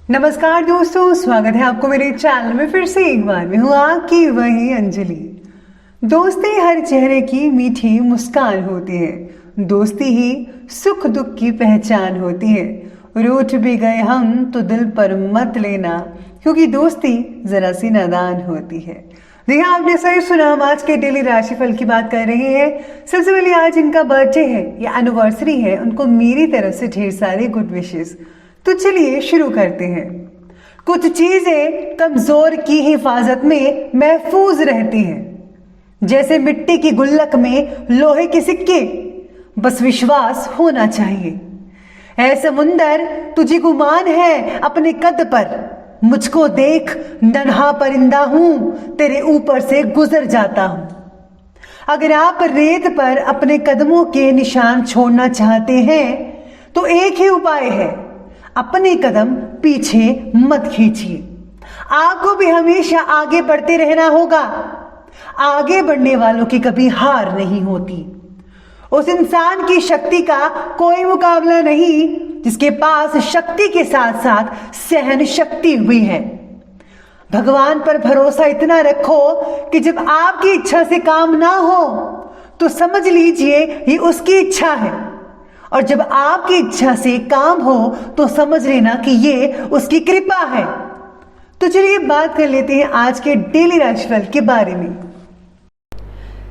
नमस्कार दोस्तों, स्वागत है आपको मेरे चैनल में फिर से एक बार। मैं हूँ आपकी वही अंजलि। दोस्ती हर चेहरे की मीठी मुस्कान होती है। दोस्ती ही सुख दुख की पहचान होती है। रूठ भी गए हम तो दिल पर मत लेना, क्योंकि दोस्ती जरा सी नादान होती है। देखिए, आपने सही सुना। हम आज के डेली राशिफल की बात कर रहे हैं। सबसे पहले आज इनका बर्थडे है या एनिवर्सरी है, उनको मेरी तरफ से ढेर सारे गुड विशेस। तो चलिए शुरू करते हैं। कुछ चीजें कमजोर की हिफाजत में महफूज रहती हैं, जैसे मिट्टी की गुल्लक में लोहे के सिक्के। बस विश्वास होना चाहिए। ऐ समुंदर, तुझे गुमान है अपने कद पर। मुझको देख, नन्हा परिंदा हूं, तेरे ऊपर से गुजर जाता हूं। अगर आप रेत पर अपने कदमों के निशान छोड़ना चाहते हैं तो एक ही उपाय है, अपने कदम पीछे मत खींचिए। आपको भी हमेशा आगे बढ़ते रहना होगा। आगे बढ़ने वालों की कभी हार नहीं होती। उस इंसान की शक्ति का कोई मुकाबला नहीं जिसके पास शक्ति के साथ साथ सहन शक्ति भी है। भगवान पर भरोसा इतना रखो कि जब आपकी इच्छा से काम ना हो तो समझ लीजिए ये उसकी इच्छा है, और जब आपकी इच्छा से काम हो तो समझ लेना कि ये उसकी कृपा है। तो चलिए बात कर लेते हैं आज के डेली राशिफल के बारे में।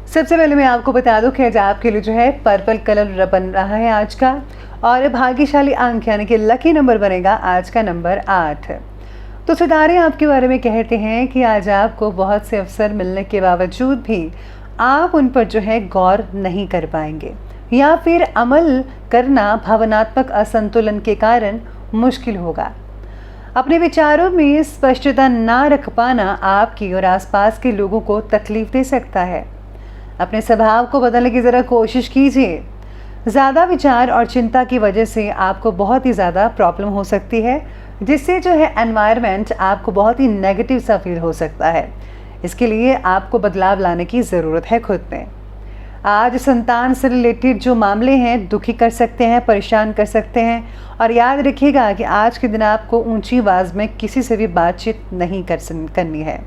सबसे पहले मैं आपको बता दूं कि आज आपके लिए जो है पर्पल कलर बन रहा है आज का, और भाग्यशाली अंक यानी कि लकी नंबर बनेगा आज का नंबर 8। तो सितारे आपके बारे में कहते हैं कि आज आपको बहुत से अवसर मिलने के बावजूद भी आप उन पर जो है गौर नहीं कर पाएंगे, या फिर अमल करना भावनात्मक असंतुलन के कारण मुश्किल होगा। अपने विचारों में स्पष्टता ना रख पाना आपकी और आसपास के लोगों को तकलीफ दे सकता है। अपने स्वभाव को बदलने की ज़रा कोशिश कीजिए। ज़्यादा विचार और चिंता की वजह से आपको बहुत ही ज़्यादा प्रॉब्लम हो सकती है, जिससे जो है एनवायरनमेंट आपको बहुत ही नेगेटिव सा फील हो सकता है। इसके लिए आपको बदलाव लाने की ज़रूरत है खुद में। आज संतान से रिलेटेड जो मामले हैं दुखी कर सकते हैं, परेशान कर सकते हैं, और याद रखिएगा कि आज के दिन आपको ऊंची आवाज़ में किसी से भी बातचीत नहीं करनी है।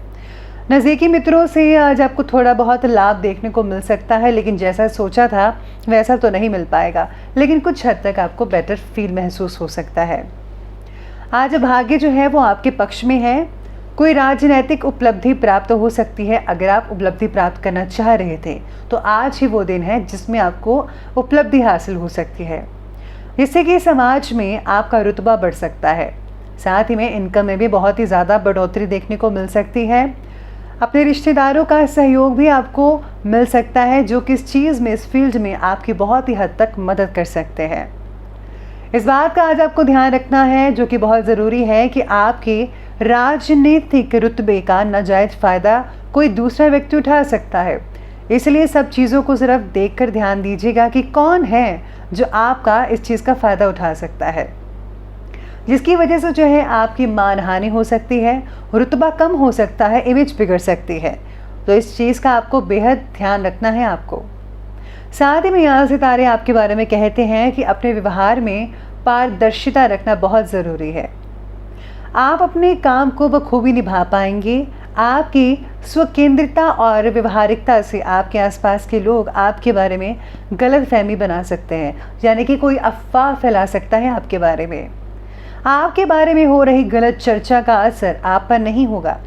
नज़दीकी मित्रों से आज आपको थोड़ा बहुत लाभ देखने को मिल सकता है, लेकिन जैसा सोचा था वैसा तो नहीं मिल पाएगा, लेकिन कुछ हद तक आपको बेटर फील महसूस हो सकता है। आज भाग्य जो है वो आपके पक्ष में है। कोई राजनैतिक उपलब्धि प्राप्त हो सकती है। अगर आप उपलब्धि प्राप्त करना चाह रहे थे तो आज ही वो दिन है जिसमें आपको उपलब्धि हासिल हो सकती है, जिससे कि समाज में आपका रुतबा बढ़ सकता है। साथ ही में इनकम में भी बहुत ही ज़्यादा बढ़ोतरी देखने को मिल सकती है। अपने रिश्तेदारों का सहयोग भी आपको मिल सकता है, जो कि इस चीज़ में, इस फील्ड में आपकी बहुत ही हद तक मदद कर सकते हैं। इस बात का आज आपको ध्यान रखना है, जो कि बहुत ज़रूरी है, कि आपके राजनीतिक रुतबे का नाजायज़ फ़ायदा कोई दूसरा व्यक्ति उठा सकता है। इसलिए सब चीज़ों को सिर्फ देखकर ध्यान दीजिएगा कि कौन है जो आपका इस चीज़ का फ़ायदा उठा सकता है, जिसकी वजह से जो है आपकी मानहानि हो सकती है, रुतबा कम हो सकता है, इमेज बिगड़ सकती है। तो इस चीज़ का आपको बेहद ध्यान रखना है आपको। साथ ही में यहाँ सितारे आपके बारे में कहते हैं कि अपने व्यवहार में पारदर्शिता रखना बहुत ज़रूरी है। आप अपने काम को बखूबी निभा पाएंगे। आपकी स्वकेंद्रिता और व्यवहारिकता से आपके आसपास के लोग आपके बारे में गलत फहमी बना सकते हैं, यानी कि कोई अफवाह फैला सकता है आपके बारे में। आपके बारे में हो रही गलत चर्चा का असर आप पर नहीं होगा।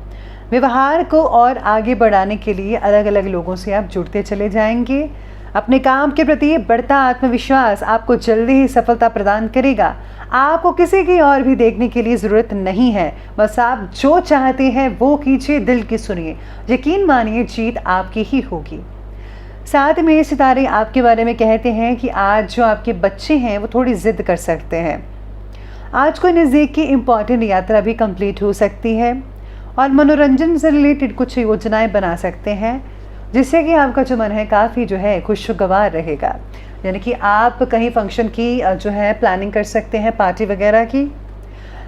व्यवहार को और आगे बढ़ाने के लिए अलग अलग लोगों से आप जुड़ते चले जाएंगे। अपने काम के प्रति बढ़ता आत्मविश्वास आपको जल्दी ही सफलता प्रदान करेगा। आपको किसी की और भी देखने के लिए ज़रूरत नहीं है। बस आप जो चाहते हैं वो कीजिए, दिल की सुनिए। यकीन मानिए जीत आपकी ही होगी। साथ में सितारे आपके बारे में कहते हैं कि आज जो आपके बच्चे हैं वो थोड़ी ज़िद कर सकते हैं। आज कोई नज़दीक की इम्पॉर्टेंट यात्रा भी कंप्लीट हो सकती है, और मनोरंजन से रिलेटेड कुछ योजनाएं बना सकते हैं, जिससे कि आपका जो मन है काफ़ी जो है खुशगवार रहेगा। यानी कि आप कहीं फंक्शन की जो है प्लानिंग कर सकते हैं, पार्टी वगैरह की।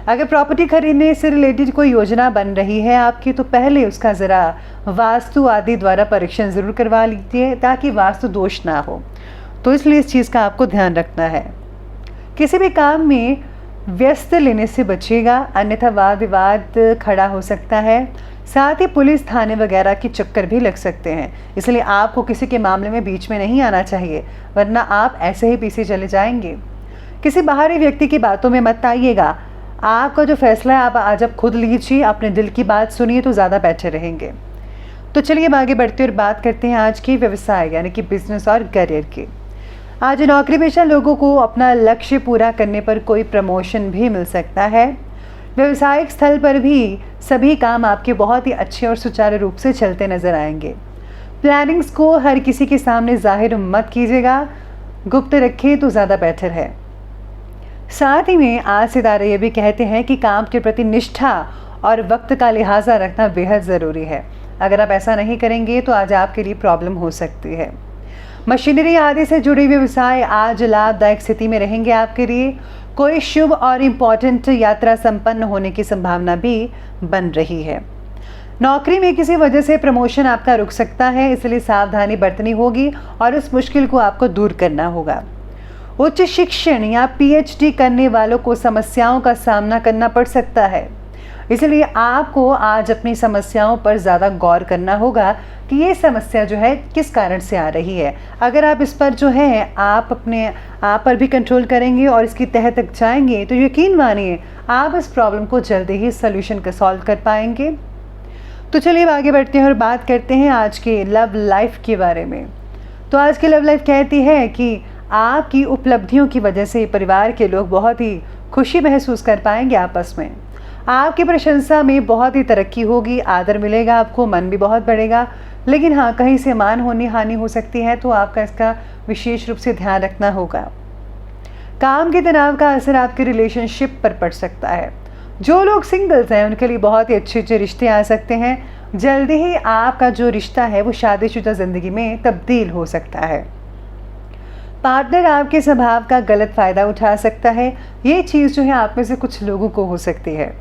अगर प्रॉपर्टी खरीदने से रिलेटेड कोई योजना बन रही है आपकी, तो पहले उसका ज़रा वास्तु आदि द्वारा परीक्षण ज़रूर करवा लीजिए, ताकि वास्तु दोष ना हो। तो इसलिए इस चीज़ का आपको ध्यान रखना है। किसी भी काम में व्यस्त लेने से बचिएगा, अन्यथा वाद विवाद खड़ा हो सकता है। साथ ही पुलिस थाने वगैरह के चक्कर भी लग सकते हैं, इसलिए आपको किसी के मामले में बीच में नहीं आना चाहिए, वरना आप ऐसे ही पीछे चले जाएंगे। किसी बाहरी व्यक्ति की बातों में मत आइएगा। आपका जो फैसला है आप आज आप खुद लीजिए, अपने दिल की बात सुनिए तो ज़्यादा बेटर रहेंगे। तो चलिए अब आगे बढ़ते और बात करते हैं आज की व्यवसाय यानी कि बिजनेस और करियर की। आज नौकरी पेशा लोगों को अपना लक्ष्य पूरा करने पर कोई प्रमोशन भी मिल सकता है। व्यवसायिक स्थल पर भी सभी काम आपके बहुत ही अच्छे और सुचारू रूप से चलते नजर आएंगे। प्लानिंग्स को हर किसी के सामने जाहिर मत कीजिएगा, गुप्त रखिए तो ज़्यादा बेटर है। साथ ही में आज सितारे ये भी कहते हैं कि काम के प्रति निष्ठा और वक्त का लिहाजा रखना बेहद ज़रूरी है। अगर आप ऐसा नहीं करेंगे तो आज आपके लिए प्रॉब्लम हो सकती है। मशीनरी आदि से जुड़े व्यवसाय आज लाभदायक स्थिति में रहेंगे आपके लिए। कोई शुभ और इम्पॉर्टेंट यात्रा संपन्न होने की संभावना भी बन रही है। नौकरी में किसी वजह से प्रमोशन आपका रुक सकता है, इसलिए सावधानी बरतनी होगी और इस मुश्किल को आपको दूर करना होगा। उच्च शिक्षण या पीएचडी करने वालों को समस्याओं का सामना करना पड़ सकता है, इसलिए आपको आज अपनी समस्याओं पर ज़्यादा गौर करना होगा कि ये समस्या जो है किस कारण से आ रही है। अगर आप इस पर जो है आप अपने आप पर भी कंट्रोल करेंगे और इसकी तह तक जाएंगे तो यकीन मानिए आप इस प्रॉब्लम को जल्दी ही सॉल्यूशन का सॉल्व कर पाएंगे। तो चलिए आगे बढ़ते हैं और बात करते हैं आज के लव लाइफ के बारे में। तो आज की लव लाइफ कहती है कि आपकी उपलब्धियों की वजह से परिवार के लोग बहुत ही खुशी महसूस कर पाएंगे आपस में। आपकी प्रशंसा में बहुत ही तरक्की होगी, आदर मिलेगा आपको, मन भी बहुत बढ़ेगा। लेकिन हाँ, कहीं से मान हानि हो सकती है, तो आपका इसका विशेष रूप से ध्यान रखना होगा। काम के तनाव का असर आपके रिलेशनशिप पर पड़ सकता है। जो लोग सिंगल्स हैं उनके लिए बहुत ही अच्छे रिश्ते आ सकते हैं। जल्दी ही आपका जो रिश्ता है वो शादीशुदा ज़िंदगी में तब्दील हो सकता है। पार्टनर आपके स्वभाव का गलत फ़ायदा उठा सकता है, ये चीज़ जो है आप में से कुछ लोगों को हो सकती है।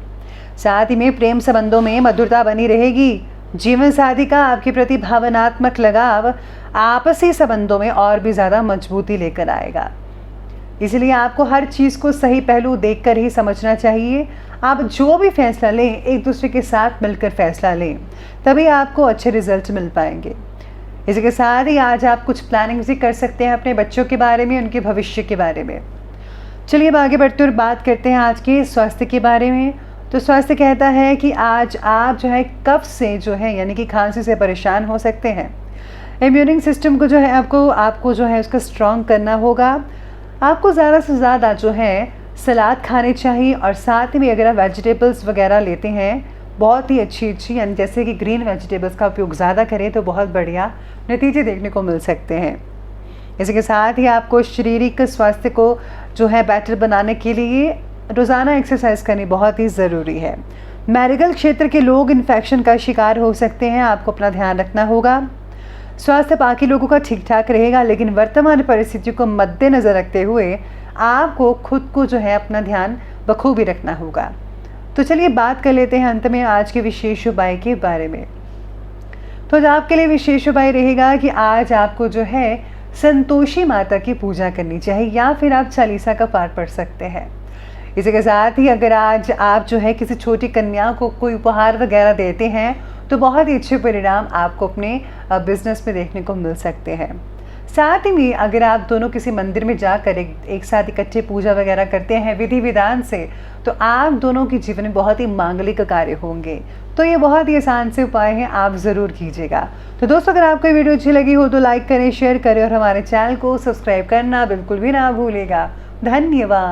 साथ ही में प्रेम संबंधों में मधुरता बनी रहेगी। जीवन साथी का आपके प्रति भावनात्मक लगाव आपसी संबंधों में और भी ज़्यादा मजबूती लेकर आएगा। इसलिए आपको हर चीज़ को सही पहलू देखकर ही समझना चाहिए। आप जो भी फैसला लें एक दूसरे के साथ मिलकर फैसला लें, तभी आपको अच्छे रिजल्ट मिल पाएंगे। इसी के साथ ही आज आप कुछ प्लानिंग भी कर सकते हैं अपने बच्चों के बारे में, उनके भविष्य के बारे में। चलिए अब आगे बढ़ते और बात करते हैं आज के स्वास्थ्य के बारे में। तो स्वास्थ्य कहता है कि आज आप जो है कफ से जो है यानी कि खांसी से परेशान हो सकते हैं। इम्यूनिंग सिस्टम को जो है आपको जो है उसका स्ट्रॉन्ग करना होगा। आपको ज़्यादा से ज़्यादा जो है सलाद खाने चाहिए और साथ में अगर आप वेजिटेबल्स वगैरह लेते हैं बहुत ही अच्छी यानी जैसे कि ग्रीन वेजिटेबल्स का उपयोग ज़्यादा करें तो बहुत बढ़िया नतीजे देखने को मिल सकते हैं। इसी के साथ ही आपको शारीरिक स्वास्थ्य को जो है बेटर बनाने के लिए रोज़ाना एक्सरसाइज करनी बहुत ही ज़रूरी है। मेडिकल क्षेत्र के लोग इन्फेक्शन का शिकार हो सकते हैं, आपको अपना ध्यान रखना होगा। स्वास्थ्य बाकी लोगों का ठीक ठाक रहेगा, लेकिन वर्तमान परिस्थितियों को मद्देनज़र रखते हुए आपको खुद को जो है अपना ध्यान बखूबी रखना होगा। तो चलिए बात कर लेते हैं अंत में आज के विशेष उपाय के बारे में। तो आज आपके लिए विशेष उपाय रहेगा कि आज आपको जो है संतोषी माता की पूजा करनी चाहिए या फिर आप चालीसा का पाठ पढ़ सकते हैं। इसी के साथ ही अगर आज आप जो है किसी छोटी कन्या को कोई उपहार वगैरह देते हैं तो बहुत ही अच्छे परिणाम आपको अपने बिजनेस में देखने को मिल सकते हैं। साथ ही में अगर आप दोनों किसी मंदिर में जाकर एक साथ इकट्ठे पूजा वगैरह करते हैं विधि विधान से, तो आप दोनों के जीवन में बहुत ही मांगलिक कार्य होंगे। तो ये बहुत ही आसान से उपाय हैं, आप ज़रूर कीजिएगा। तो दोस्तों अगर आपको वीडियो अच्छी लगी हो तो लाइक करें, शेयर करें और हमारे चैनल को सब्सक्राइब करना बिल्कुल भी ना भूलिएगा। धन्यवाद।